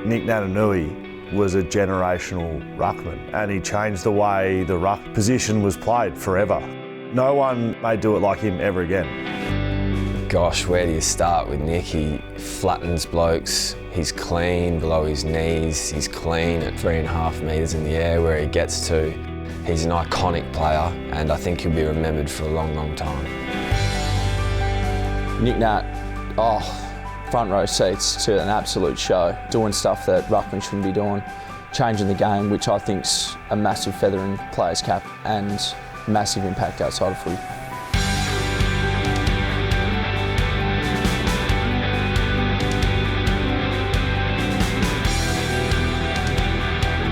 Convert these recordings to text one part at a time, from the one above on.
Nic Naitanui was a generational ruckman, and he changed the way the ruck position was played forever. No one may do it like him ever again. Gosh, where do you start with Nic? He flattens blokes, he's clean below his knees, he's clean at 3.5 metres in the air where he gets to. He's an iconic player, and I think he'll be remembered for a long, long time. Nic Nat, front row seats to an absolute show, doing stuff that ruckman shouldn't be doing, changing the game, which I think's a massive feather in players' cap and massive impact outside of footy.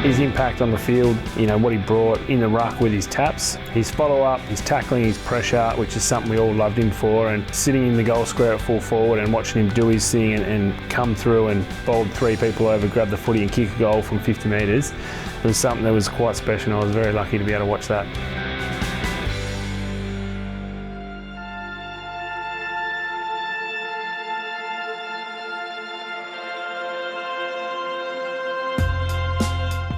His impact on the field, what he brought in the ruck with his taps, his follow-up, his tackling, his pressure, which is something we all loved him for, and sitting in the goal square at full forward and watching him do his thing and come through and bowled 3 people over, grab the footy and kick a goal from 50 metres was something that was quite special, and I was very lucky to be able to watch that.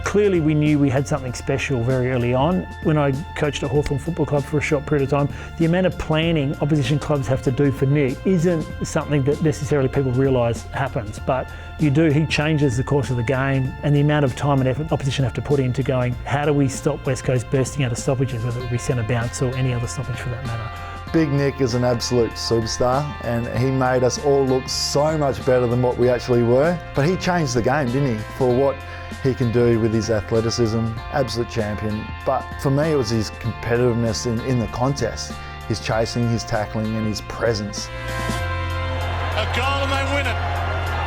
Clearly we knew we had something special very early on. When I coached at Hawthorn Football Club for a short period of time, the amount of planning opposition clubs have to do for Nic isn't something that necessarily people realise happens, but you do. He changes the course of the game, and the amount of time and effort opposition have to put into going, how do we stop West Coast bursting out of stoppages, whether it be centre bounce or any other stoppage for that matter. Big Nic is an absolute superstar, and he made us all look so much better than what we actually were. But he changed the game, didn't he? For what he can do with his athleticism, absolute champion. But for me, it was his competitiveness in the contest, his chasing, his tackling, and his presence. A goal and they win it.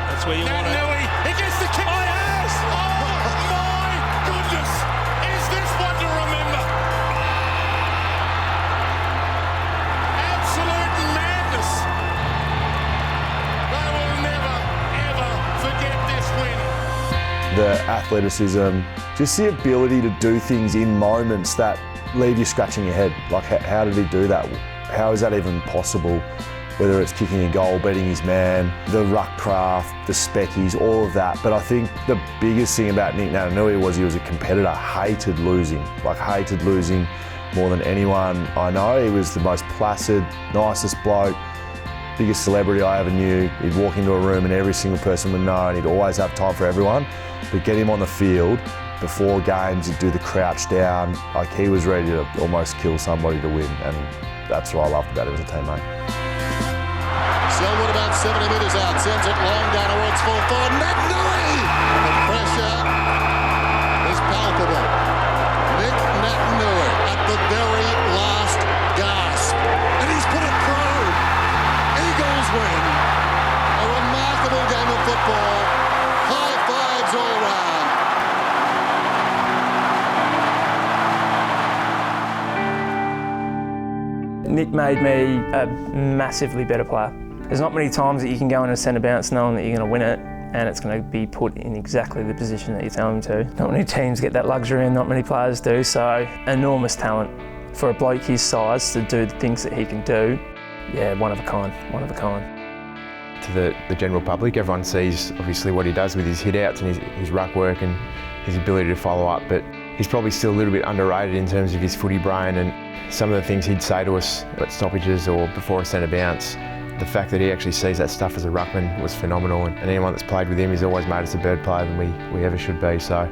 That's where you want it. He gets the kick. Oh, yes! Oh, my goodness! Is this one to remember? Absolute madness. They will never, ever forget this win. The athleticism, just the ability to do things in moments that leave you scratching your head. Like, how did he do that? How is that even possible? Whether it's kicking a goal, beating his man, the ruck craft, the speckies, all of that. But I think the biggest thing about Nic Naitanui was he was a competitor, hated losing more than anyone I know. He was the most placid, nicest bloke, biggest celebrity I ever knew. He'd walk into a room and every single person would know, and he'd always have time for everyone. But get him on the field, before games, he'd do the crouch down. Like, he was ready to almost kill somebody to win, and that's what I loved about him as a teammate. Selwood about 70 metres out, sends it long down towards full forward. Naitanui! The pressure is palpable. Nic Naitanui at the very last gasp. And he's put it through. Eagles win. A remarkable game of football. High fives all round. Nic made me a massively better player. There's not many times that you can go in a centre bounce knowing that you're going to win it, and it's going to be put in exactly the position that you tell him to. Not many teams get that luxury, and not many players do, so enormous talent. For a bloke his size to do the things that he can do, yeah, one of a kind. To the general public, everyone sees obviously what he does with his hit-outs and his ruck work and his ability to follow up, but he's probably still a little bit underrated in terms of his footy brain and some of the things he'd say to us at stoppages or before a centre bounce. The fact that he actually sees that stuff as a ruckman was phenomenal, and anyone that's played with him has always made us a better player than we ever should be. So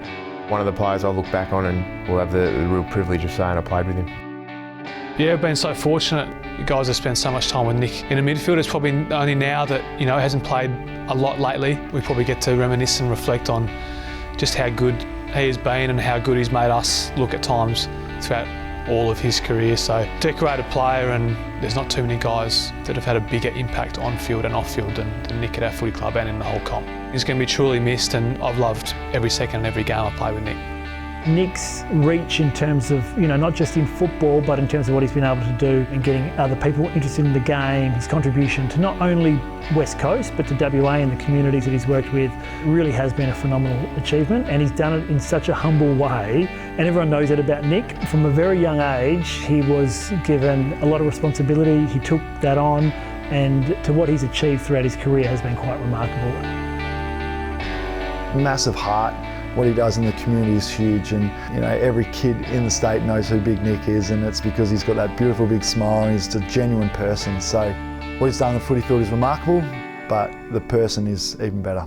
one of the players I'll look back on and will have the real privilege of saying I played with him. Yeah, I've been so fortunate. You guys have spent so much time with Nic. In the midfield, it's probably only now that, he hasn't played a lot lately, we probably get to reminisce and reflect on just how good he has been and how good he's made us look at times throughout all of his career. So, decorated player, and there's not too many guys that have had a bigger impact on field and off field than Nic at our footy club and in the whole comp. He's going to be truly missed, and I've loved every second and every game I play with Nic. Nic's reach in terms of, not just in football, but in terms of what he's been able to do and getting other people interested in the game, his contribution to not only West Coast, but to WA and the communities that he's worked with, really has been a phenomenal achievement. And he's done it in such a humble way. And everyone knows that about Nic. From a very young age, he was given a lot of responsibility. He took that on, and to what he's achieved throughout his career has been quite remarkable. massive heart. What he does in the community is huge, and you know, every kid in the state knows who Big Nic is, and it's because he's got that beautiful big smile and he's a genuine person. So what he's done on the footy field is remarkable, but the person is even better.